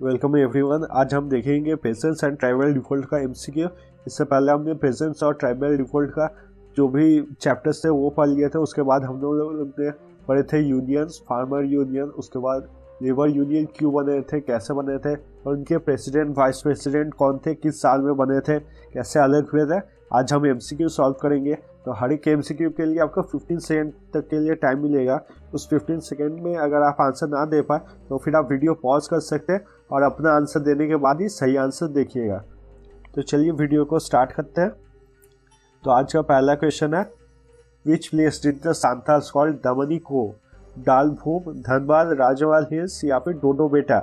Welcome everyone. आज हम देखेंगे प्रेजेंस एंड ट्राइबल डिफॉल्ट का एमसीक्यू। इससे पहले हमने प्रेजेंस और ट्राइबल डिफॉल्ट का जो भी चैप्टर्स थे वो पढ़ लिए थे। उसके बाद हम लोग ने पढ़े थे यूनियंस, फार्मर यूनियन, उसके बाद लेबर यूनियन क्यों बने थे, कैसे बने थे और उनके प्रेसिडेंट वाइस प्रेसिडेंट कौन थे, किस साल में बने थे, कैसे अलग हुए थे। आज हम एमसीक्यू सॉल्व करेंगे। तो हर एक एमसीक्यू के लिए आपको 15 सेकेंड तक के लिए टाइम मिलेगा। उस 15 सेकेंड में अगर आप आंसर ना दे पाए तो फिर आप वीडियो पॉज कर सकते हैं और अपना आंसर देने के बाद ही सही आंसर देखिएगा। तो चलिए वीडियो को स्टार्ट करते हैं। तो आज का पहला क्वेश्चन है, which place did the Santhals call दमनी को? डालभूम, धनबाद, राजवाल हिल्स या फिर डोडो बेटा?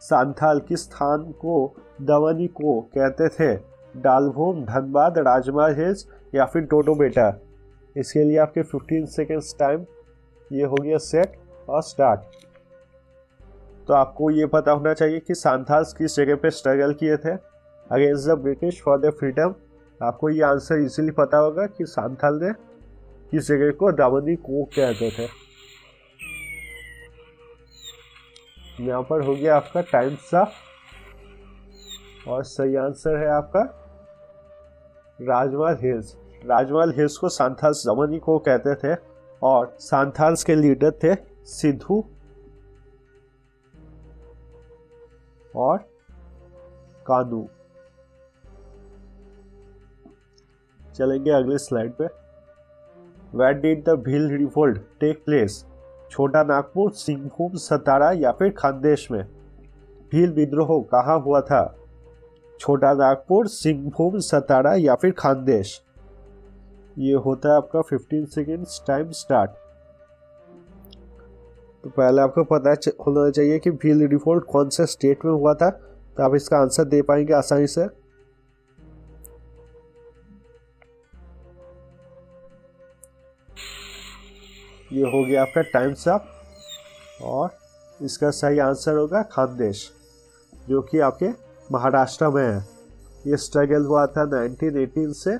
सांथाल किस स्थान को दमनी को कहते थे? डालभूम, धनबाद, राजवाल हिल्स या फिर डोडो बेटा? इसके लिए आपके 15 सेकेंड्स टाइम ये हो गया सेट और स्टार्ट। तो आपको ये पता होना चाहिए कि सांथाल्स किस जगह पे स्ट्रगल किए थे against the British for the freedom. आपको ये आंसर इजीली पता होगा कि सांथाल ने किस जगह को दमनी को कहते थे। यहाँ पर हो गया आपका टाइम साफ और सही आंसर है आपका राजवाल हिल्स। राजवाल हिल्स को सांथाल्स दमनी को कहते थे और सांथाल्स के लीडर थे सिद्धू और कानू। चलेंगे अगले स्लाइड पे। Where did the Bhil revolt take place? Chota Nagpur, Singhbhum, सतारा या फिर खानदेश में? भील विद्रोह कहाँ हुआ था? छोटा नागपुर, सिंहभूम, सतारा या फिर खानदेश? ये होता है आपका 15 सेकेंड्स टाइम स्टार्ट। तो पहले आपको पता होना चाहिए कि भील रिवोल्ट कौन से स्टेट में हुआ था, तो आप इसका आंसर दे पाएंगे आसानी से। ये हो गया आपका टाइम्स अप और इसका सही आंसर होगा खानदेश, जो कि आपके महाराष्ट्र में है। ये स्ट्रगल हुआ था 1918 से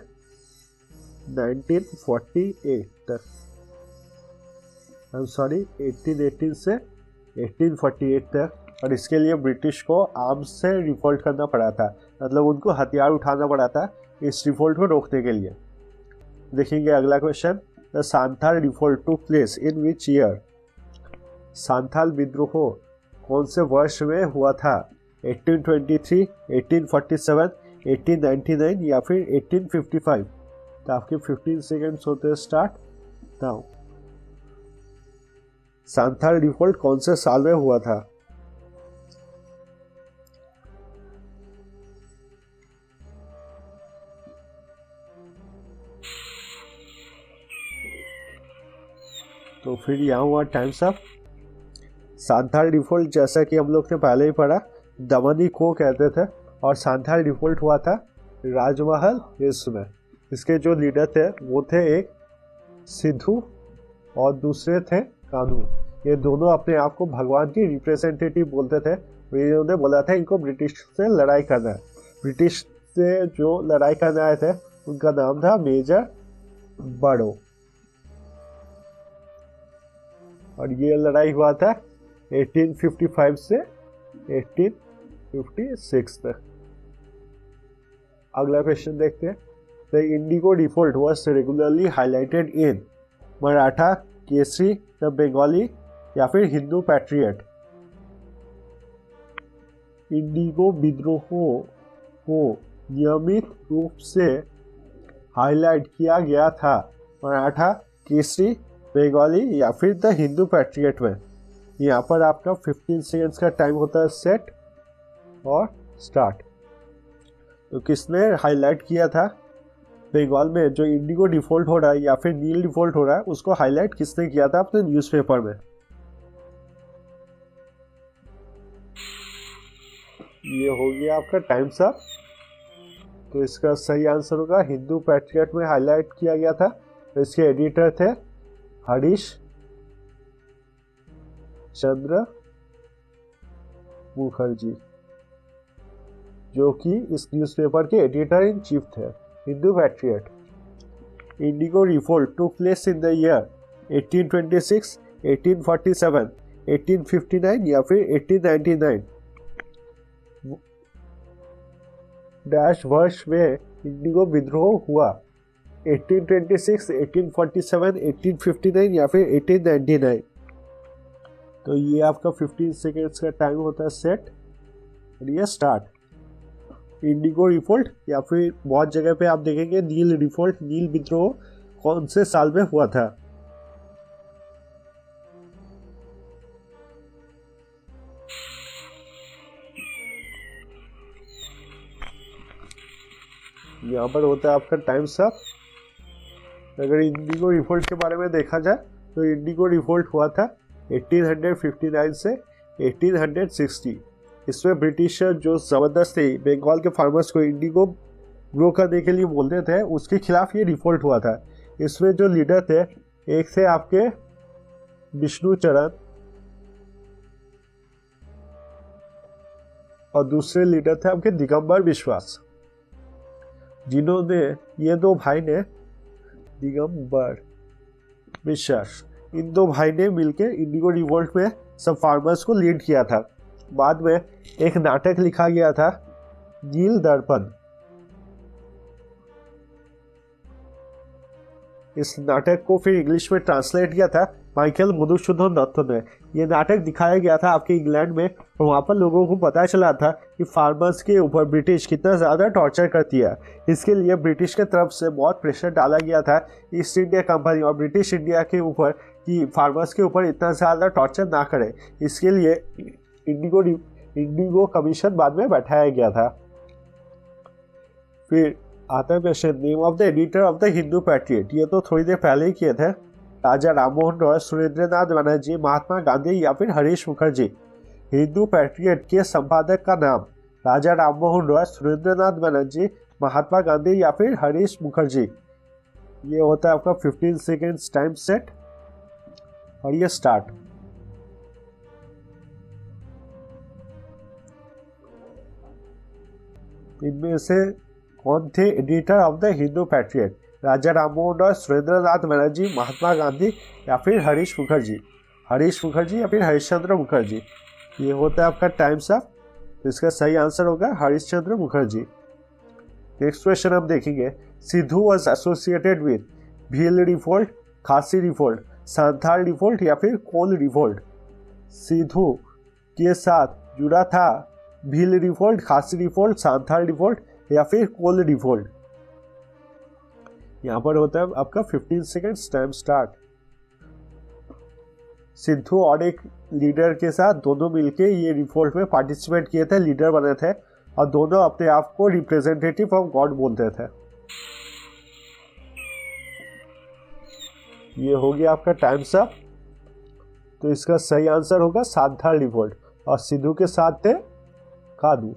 1948 तक। 1818 से 1848 तक। और इसके लिए ब्रिटिश को आर्म्स से रिवोल्ट करना पड़ा था, मतलब उनको हथियार उठाना पड़ा था इस रिवोल्ट को रोकने के लिए। देखेंगे अगला question. The Santhal revolt took place in which year? Santhal विद्रोह कौन से वर्ष में हुआ था? 1823, 1847, 1899 या फिर 1855? तो आपके 15 सेकेंड्स होते हैं स्टार्ट नाउ। सांथाल रिवोल्ट कौन से साल में हुआ था? तो फिर यहाँ हुआ टाइम्स अप। सांथाल रिवोल्ट जैसा कि हम लोग ने पहले ही पढ़ा दमनी को कहते थे और सांथाल रिवोल्ट हुआ था राजमहल हिल्स में। इसके जो लीडर थे वो थे एक सिद्धू और दूसरे थे कानू। ये दोनों अपने आप को भगवान की रिप्रेजेंटेटिव बोलते थे। इन्होंने बोला था इनको ब्रिटिश से लड़ाई करना है। ब्रिटिश से जो लड़ाई करने आए थे उनका नाम था मेजर बड़ो। और ये लड़ाई हुआ था 1855 से 1856 तक। अगला क्वेश्चन देखते हैं। The Indigo revolt was regularly highlighted in Maratha, Kesari, the Bengali या फिर हिंदू पैट्रियट? इंडिगो विद्रोह को नियमित रूप से हाईलाइट किया गया था मराठा, केसरी, बंगाली या फिर द हिंदू पैट्रियट में? यहाँ पर आपका 15 सेकेंड्स का टाइम होता है सेट और स्टार्ट। तो किसने हाईलाइट किया था? बंगाल में जो इंडिगो डिफॉल्ट हो रहा है या फिर नील डिफॉल्ट हो रहा है उसको हाईलाइट किसने किया था अपने न्यूज़पेपर में? ये हो गया आपका टाइम्स अप। तो इसका सही आंसर होगा हिंदू पैट्रियट में हाईलाइट किया गया था। तो इसके एडिटर थे हरीश चंद्र मुखर्जी, जो कि इस न्यूज़पेपर के एडिटर इन चीफ थे। Hindu patriot. Indigo revolt took place in the year 1826, 1847, 1859 या फिर 1899? डैश वर्ष में इंडिगो विद्रोह हुआ? 1826, 1847, 1859 या फिर 1899? तो ये आपका 15 सेकेंड्स का टाइम होता है सेट, और ये स्टार्ट। इंडिगो रिवोल्ट या फिर बहुत जगह पे आप देखेंगे नील रिवोल्ट, नील विद्रोह कौन से साल में हुआ था? यहाँ पर होता है आपका टाइम अप। अगर इंडिगो रिवोल्ट के बारे में देखा जाए तो इंडिगो रिवोल्ट हुआ था 1859 से 1860। इसमें ब्रिटिशर जो ज़बरदस्ती बंगाल के फार्मर्स को इंडिगो ग्रो करने के लिए बोलते थे, उसके खिलाफ ये रिवोल्ट हुआ था। इसमें जो लीडर थे, एक थे आपके विष्णु चरण और दूसरे लीडर थे आपके दिगंबर विश्वास, जिन्होंने ये दो भाई ने दिगंबर विश्वास, इन दो भाई ने मिलकर इंडिगो रिवोल्ट में सब फार्मर्स को लीड किया था। बाद में एक नाटक लिखा गया था नील दर्पण। इस नाटक को फिर इंग्लिश में ट्रांसलेट किया था माइकल मधुसूदन दत्त ने। यह नाटक दिखाया गया था आपके इंग्लैंड में, और वहाँ पर लोगों को पता चला था कि फार्मर्स के ऊपर ब्रिटिश कितना ज़्यादा टॉर्चर करती है। इसके लिए ब्रिटिश के तरफ से बहुत प्रेशर डाला गया था ईस्ट इंडिया कंपनी और ब्रिटिश इंडिया के ऊपर कि फार्मर्स के ऊपर इतना ज़्यादा टॉर्चर ना करें। इसके लिए इंडिगो कमीशन बाद में बैठाया गया था। फिर आता है question, name of the editor of the Hindu patriot. ये तो थोड़ी देर पहले ही किए थे। राजा राममोहन रॉय, सुरेंद्रनाथ बनर्जी, महात्मा गांधी या फिर हरीश मुखर्जी। हिंदू पैट्रियट के संपादक का नाम? राजा राममोहन रॉय, सुरेंद्रनाथ बनर्जी, महात्मा गांधी या फिर हरीश मुखर्जी। ये होता है आपका 15 सेकेंड्स टाइम सेट, और ये स्टार्ट। इनमें से कौन थे editor of the Hindu Patriot? Raja Rammohan Roy, Surendranath Banerjee, Mahatma Gandhi या फिर हरीश मुखर्जी? हरीश मुखर्जी या फिर हरिश्चंद्र मुखर्जी? ये होता है आपका टाइम्स अप। तो इसका सही आंसर होगा हरिश्चंद्र मुखर्जी। नेक्स्ट क्वेश्चन हम देखेंगे, Sidhu was associated with Bhil revolt, खासी रिवोल्ट, सांथाल रिवोल्ट या फिर कोल रिवोल्ट? सिद्धू के साथ जुड़ा था भील रिवोल्ट, खासी रिवोल्ट, सांथाल रिवोल्ट या फिर कोल रिवोल्ट? यहाँ पर होता है आपका 15 सेकेंड्स टाइम स्टार्ट। सिद्धू और एक लीडर के साथ दोनों मिलके ये रिवोल्ट में पार्टिसिपेट किए थे, लीडर बने थे, और दोनों अपने आप को रिप्रेजेंटेटिव ऑफ गॉड बोलते थे। ये हो गया आपका टाइम्स अप। तो इसका सही आंसर होगा सांथाल रिवोल्ट, और सिद्धू के साथ थे कादू,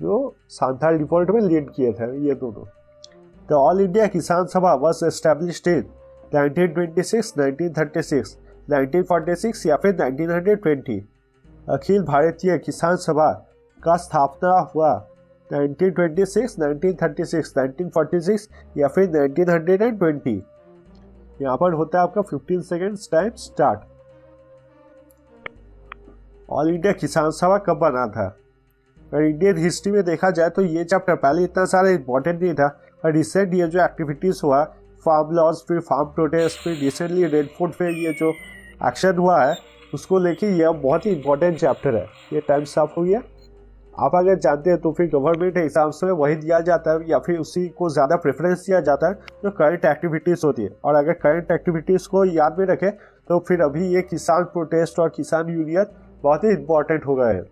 जो सांथाल रिवोल्ट में लीड किए थे ये दोनों। द ऑल इंडिया किसान सभा वॉज एस्टेब्लिश्ड इन 1926, 1936, 1946 या फिर 1920? अखिल भारतीय किसान सभा का स्थापना हुआ 1926, 1936, 1946 या फिर 1920? यहाँ पर होता है आपका 15 seconds time start. All India किसान सभा कब बना था? अगर इंडियन हिस्ट्री में देखा जाए तो ये चैप्टर पहले इतना सारा इंपॉर्टेंट नहीं था, और रिसेंट ये जो एक्टिविटीज़ हुआ, फार्म लॉज, फिर फार्म प्रोटेस्ट, फिर रिसेंटली रेड फोर्ट पे ये जो एक्शन हुआ है, उसको लेके ये बहुत ही इंपॉर्टेंट चैप्टर है। ये टाइम साफ हो गया। आप अगर जानते हैं तो फिर गवर्नमेंट एग्जाम्स में वही दिया जाता है या फिर उसी को ज़्यादा प्रेफरेंस दिया जाता है जो करंट एक्टिविटीज़ होती है। और अगर करंट एक्टिविटीज़ को याद में रखें तो फिर अभी ये किसान प्रोटेस्ट और किसान यूनियन बहुत ही इंपॉर्टेंट हो गए हैं।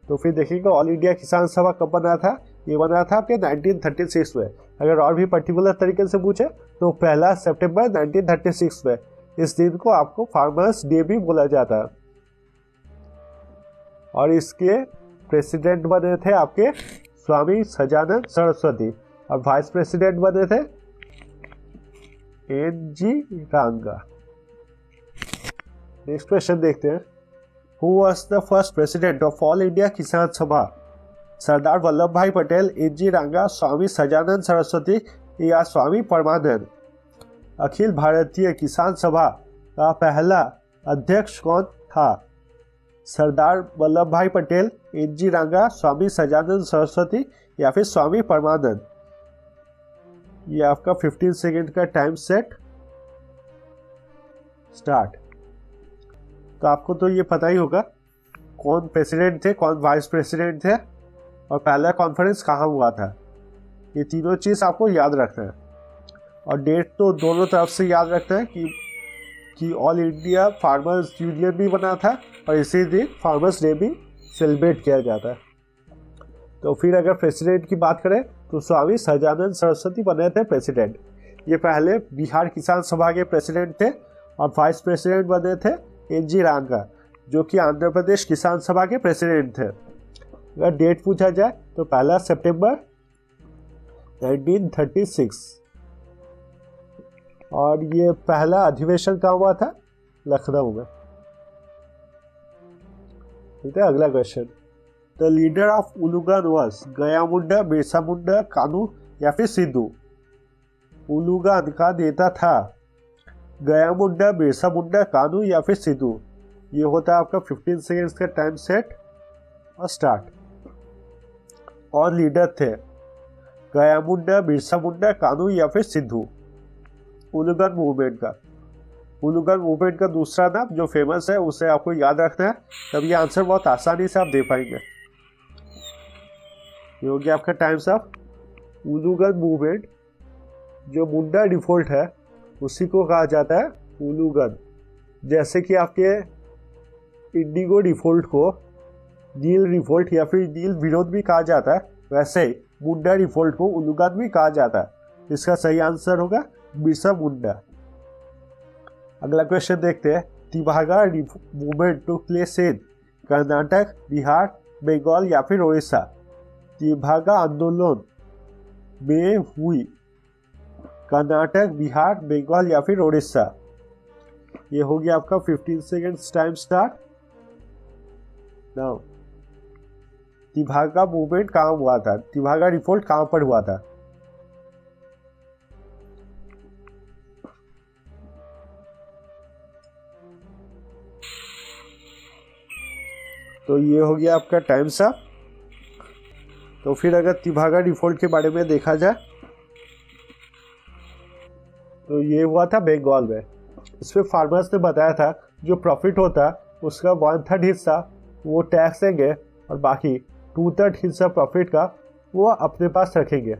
तो फिर देखेंगे ऑल इंडिया किसान सभा कब बना था? ये बना था आपके 1936 में। अगर और भी पर्टिकुलर तरीके से पूछे तो 1 सितंबर 1936 में। इस दिन को आपको फार्मर्स डे भी बोला जाता है। और इसके प्रेसिडेंट बने थे आपके स्वामी सजानंद सरस्वती, और वाइस प्रेसिडेंट बने थे एन.जी. रंगा। नेक्स्ट क्वेश्चन देखते हैं, who was the first president of all India किसान सभा? सरदार वल्लभ भाई पटेल, एन.जी. रंगा, स्वामी सजानंद सरस्वती या स्वामी परमानंद? अखिल भारतीय किसान सभा का पहला अध्यक्ष कौन था? सरदार वल्लभ भाई पटेल, एन.जी. रंगा, स्वामी सजानंद सरस्वती या फिर स्वामी परमानंद। ये आपका 15 सेकेंड का टाइम सेट स्टार्ट। तो आपको तो ये पता ही होगा कौन प्रेसिडेंट थे, कौन वाइस प्रेसिडेंट थे और पहला कॉन्फ्रेंस कहाँ हुआ था। ये तीनों चीज़ आपको याद रखना है और डेट तो दोनों तरफ से याद रखना है कि ऑल इंडिया फार्मर्स यूनियन भी बना था और इसी दिन फार्मर्स डे भी सेलिब्रेट किया जाता है। तो फिर अगर प्रेसिडेंट की बात करें तो स्वामी सजानंद सरस्वती बने थे प्रेसिडेंट। ये पहले बिहार किसान सभा के प्रेसिडेंट थे और वाइस प्रेसिडेंट बने थे एन.जी. रंगा, जो कि आंध्र प्रदेश किसान सभा के प्रेसिडेंट थे। अगर डेट पूछा जाए तो 1 सितंबर 1936 और ये पहला अधिवेशन कहाँ हुआ था? लखनऊ में। ठीक है, अगला question. The leader of Ulgulan was Gaya Munda, Birsa Munda, कानू या फिर सिद्धू। उलूगन का नेता था गया मुंडा, बिरसा मुंडा, कानू या फिर सिद्धू। ये होता है आपका 15 सेकेंड्स का टाइम सेट और स्टार्ट। और लीडर थे गया मुंडा, बिरसा मुंडा, कानू या फिर सिद्धू। उलूगन मूवमेंट का दूसरा नाम जो फेमस है उसे आपको याद रखना है, तब ये आंसर बहुत आसानी से आप दे पाएंगे। ये हो गया आपका टाइम्स ऑफ। उलूगन मूवमेंट, जो मुंडा डिफॉल्ट है उसी को कहा जाता है उलूगन। जैसे कि आपके इंडिगो डिफॉल्ट को नील डिफॉल्ट या फिर नील विरोध भी कहा जाता है, वैसे ही मुंडा डिफॉल्ट को उलूगन भी कहा जाता है। इसका सही आंसर होगा बिरसा मुंडा। अगला क्वेश्चन देखते हैं। Tebhaga movement took place in Karnataka, Bihar, Bengal या फिर उड़ीसा। तिभागा आंदोलन में हुई कर्नाटक, बिहार, बंगाल या फिर उड़ीसा। ये हो गया आपका 15 seconds time start now. Tebhaga movement कहाँ हुआ था? तिभागा रिवोल्ट कहाँ पर हुआ था? तो ये हो गया आपका टाइम सा। तो फिर अगर तिभागा डिफॉल्ट के बारे में देखा जाए तो ये हुआ था बंगाल में। इसमें फार्मर्स ने बताया था जो प्रॉफिट होता उसका 1/3 हिस्सा वो टैक्स देंगे और बाकी 2/3 हिस्सा प्रॉफिट का वो अपने पास रखेंगे।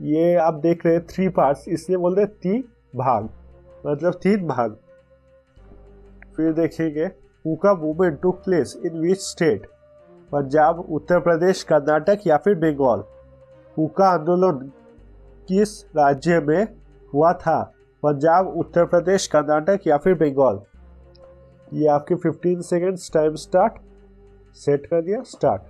ये आप देख रहे हैं 3 पार्ट्स, इसलिए बोल रहे 3 भाग, मतलब 3 भाग। फिर देखेंगे hookah movement took place in which state? Punjab, Uttar Pradesh, Karnataka या फिर बंगाल। हुक्का आंदोलन किस राज्य में हुआ था? पंजाब, उत्तर प्रदेश, कर्नाटक या फिर बंगाल। ये आपके 15 सेकेंड्स टाइम स्टार्ट सेट कर दिया स्टार्ट।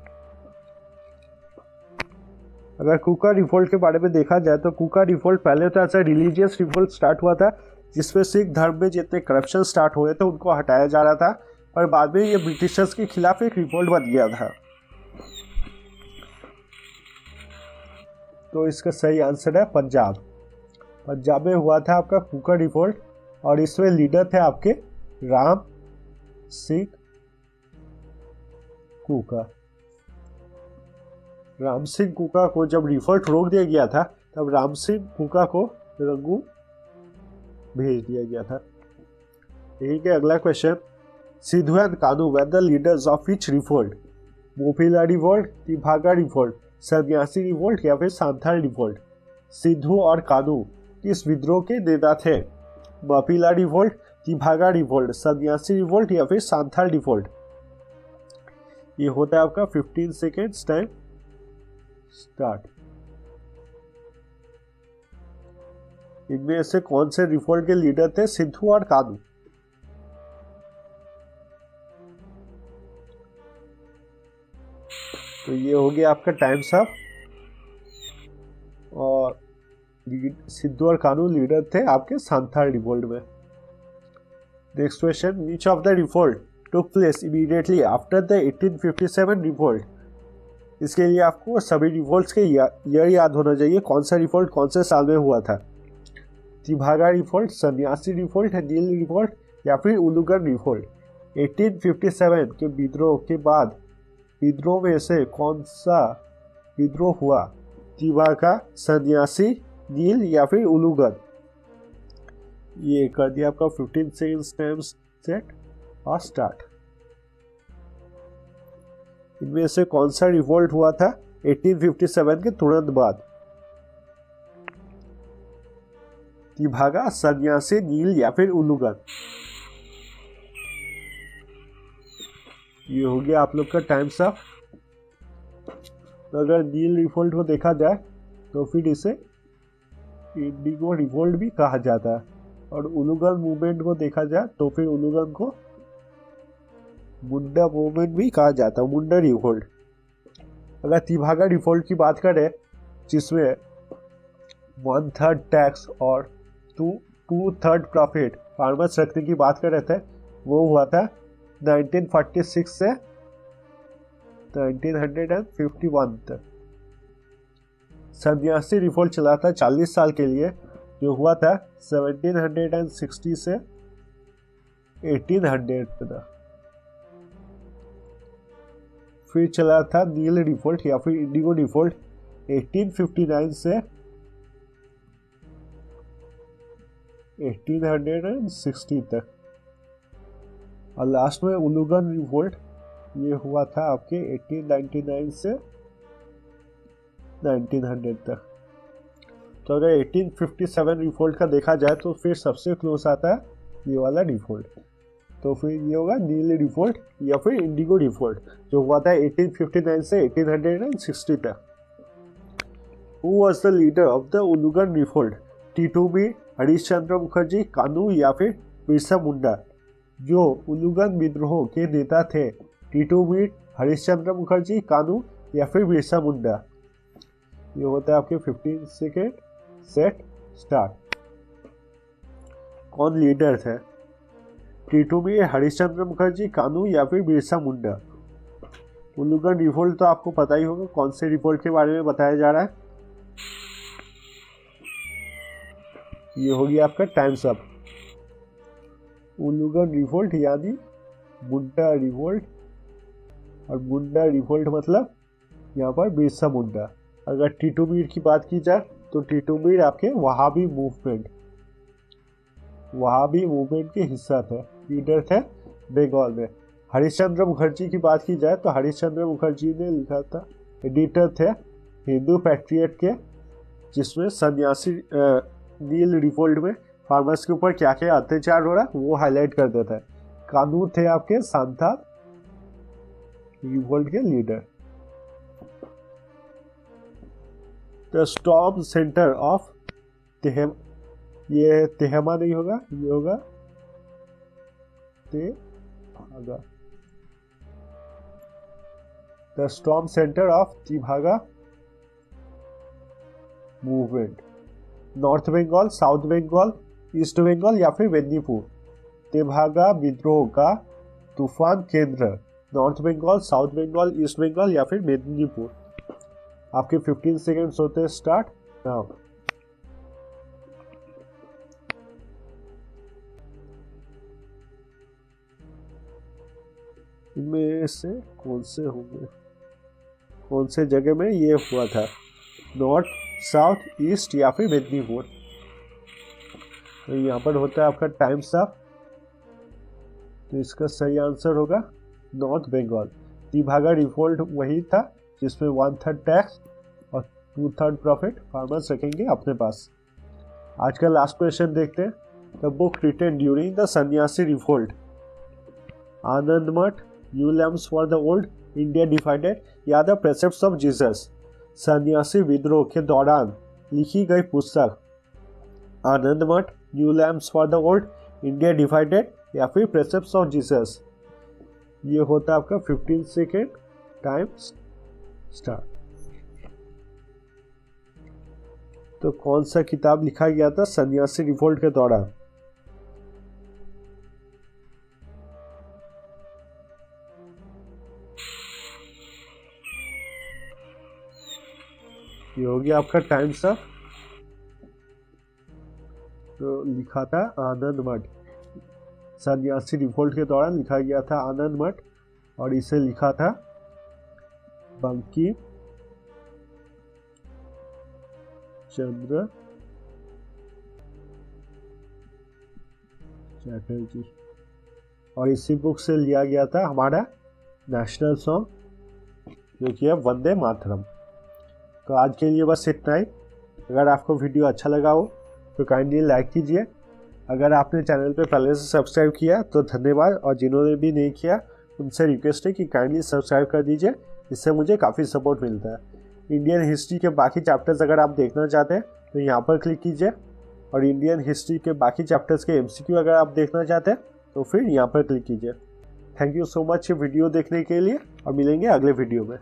अगर कुका रिवोल्ट के बारे में देखा जाए तो कुका रिवोल्ट पहले तो ऐसा रिलीजियस रिवोल्ट स्टार्ट हुआ था जिसमें सिख धर्म में जितने करप्शन स्टार्ट हुए थे उनको हटाया जा रहा था, और बाद में ये ब्रिटिशर्स के खिलाफ एक रिवोल्ट बन गया था। तो इसका सही आंसर है पंजाब। पंजाब में हुआ था आपका कुका रिवोल्ट और इसमें लीडर थे आपके राम सिंह कुका। राम सिंह कुका को जब रिवोल्ट रोक दिया गया था तब राम सिंह कुका को रंगून भेज दिया गया था। ठीक है, अगला question. Sidhu and Kanu were the leaders of which revolt? Moplah revolt, Tebhaga revolt, Sanyasi revolt या फिर सांथाल रिवोल्ट। सिद्धू और कानू किस विद्रोह के नेता थे? मोपीला revolt, Tebhaga revolt, Sanyasi revolt या फिर सांथाल रिवोल्ट। ये होता है आपका 15 सेकेंड्स टाइम स्टार्ट। इनमें से कौन से रिवोल्ट के लीडर थे सिद्धू और कानू? तो ये हो गया आपका टाइम साफ। और सिद्धू और कानू लीडर थे आपके सांथाल रिवोल्ट में। Next question. Which of the revolt took place immediately after the 1857 revolt? इसके लिए आपको सभी रिवोल्ट्स के ईयर याद होना चाहिए, कौन सा रिवोल्ट कौन से साल में हुआ था। तिभागा रिवोल्ट, सन्यासी रिवोल्ट, नील रिवोल्ट या फिर उलूगन रिवोल्ट। 1857 के विद्रोह के बाद विद्रोह में से कौन सा विद्रोह हुआ? तिभागा, सन्यासी, नील या फिर उलूगन? ये कर दिया आपका 15 सेकेंड्स टाइम सेट और स्टार्ट। इनमें से कौन सा रिवोल्ट हुआ था 1857 के तुरंत बाद? तिभागा, सन्यासी, नील या फिर उलूगन? ये हो गया आप लोग का टाइम्स अप। तो अगर नील रिवोल्ट को देखा जाए तो फिर इसे इंडिगो रिवोल्ट भी कहा जाता है, और उलूगन मूवमेंट को देखा जाए तो फिर उलूगन को मुंडा मूवमेंट भी कहा जाता है, मुंडा रिवोल्ट। अगर तिभागा रिवोल्ट की बात करें जिसमें 1/3 टैक्स और 2/3 प्रॉफिट फार्मर्स रखने की बात कर रहे थे, वो हुआ था 1946 से 1951 तक। सन्यासी रिवोल्ट चला था 40 साल के लिए, जो हुआ था 1760 से 1800 तक। फिर चला था नील रिवोल्ट या फिर इंडिगो रिवोल्ट 1859 से 1860 तक। और लास्ट में उलूगन रिवोल्ट, ये हुआ था आपके 1899 से 1900 तक। तो अगर 1857 रिवोल्ट का देखा जाए तो फिर सबसे क्लोज आता है ये वाला रिवोल्ट। तो फिर ये होगा नील रिवोल्ट या फिर इंडिगो रिवोल्ट, जो हुआ था 1859 से 1860 तक। Who was the leader of the Ulgulan revolt? Titu Mir, Harish Chandra Mukherjee, Kanu या फिर बिरसा मुंडा? जो उलूगन विद्रोह के नेता थे, टीटू मीर, हरीश चंद्र मुखर्जी, कानू या फिर बिरसा मुंडा? ये होता है आपके 15 सेकेंड सेट स्टार्ट। कौन लीडर थे? टीटू मीर, हरीश चंद्र मुखर्जी, कानू या फिर बिरसा मुंडा? उलूगन रिवोल्ट तो आपको पता ही होगा कौन से रिवोल्ट के बारे में बताया जा रहा है। ये होगी आपका टाइम्स अप। उलूगन रिवोल्ट यानी मुंडा रिवोल्ट, और मुंडा रिवोल्ट मतलब यहाँ पर बिरसा मुंडा। अगर टीटू मीर की बात की जाए तो टीटू मीर आपके वहाबी मूवमेंट के हिस्सा थे, लीडर थे बंगाल में। हरिश्चंद्र मुखर्जी की बात की जाए तो हरिश्चंद्र मुखर्जी ने लिखा था, एडिटर थे हिंदू पैट्रियट के, जिसमें सन्यासी नील रिवोल्ट में फार्मर्स के ऊपर क्या क्या अत्याचार हो रहा है वो हाईलाइट कर देता है। कानू थे आपके सांथाल रिवोल्ट के leader. The storm centre of ये तेहमा नहीं होगा, ये होगा Tebhaga. The storm centre of Tebhaga movement, north Bengal, south Bengal, east Bengal या फिर मेदिनीपुर? तेभागा विद्रोह का तूफान केंद्र north Bengal, south Bengal, east Bengal या फिर मेदिनीपुर? आपके 15 सेकेंड्स होते हैं स्टार्ट नाउ। इनमें से कौन से होंगे, कौन से जगह में ये हुआ था? नॉर्थ, साउथ, ईस्ट या फिर मेदिनीपुर? तो यहाँ पर होता है आपका टाइम्स अप। तो इसका सही आंसर होगा नॉर्थ बंगाल। तिभागा रिवोल्ट वही था जिसमें 1/3 टैक्स और 2/3 प्रॉफिट फार्मर्स रखेंगे अपने पास। आज का लास्ट क्वेश्चन देखते हैं। The book written during the Sanyasi revolt, Anand Math, new lamps for the old, India divided या द प्रेसेप्ट्स ऑफ जीसस? सन्यासी विद्रोह के दौरान लिखी गई पुस्तक Anand Math, new lamps for the old, India divided या फिर प्रेसेप्ट्स ऑफ जीसस? ये होता है आपका 15 सेकेंड टाइम स्टार्ट। तो कौन सा किताब लिखा गया था सन्यासी रिवोल्ट के दौरान? ये हो गया आपका टाइम सा। तो लिखा था आनंद मठ। सन्यासी रिवोल्ट के दौरान लिखा गया था आनंद मठ, और इसे लिखा था बंकिम चंद्र चैटर्जी, और इसी बुक से लिया गया था हमारा नेशनल सॉन्ग जो कि है वंदे मातरम। तो आज के लिए बस इतना ही। अगर आपको वीडियो अच्छा लगा हो तो काइंडली लाइक कीजिए। अगर आपने चैनल पे पहले से सब्सक्राइब किया तो धन्यवाद, और जिन्होंने भी नहीं किया उनसे रिक्वेस्ट है कि काइंडली सब्सक्राइब कर दीजिए, इससे मुझे काफ़ी सपोर्ट मिलता है। इंडियन हिस्ट्री के बाकी चैप्टर्स अगर आप देखना चाहते हैं तो यहाँ पर क्लिक कीजिए, और इंडियन हिस्ट्री के बाकी चैप्टर्स के MCQ अगर आप देखना चाहते हैं तो फिर यहाँ पर क्लिक कीजिए। Thank you so much video देखने के लिए, और मिलेंगे अगले वीडियो में।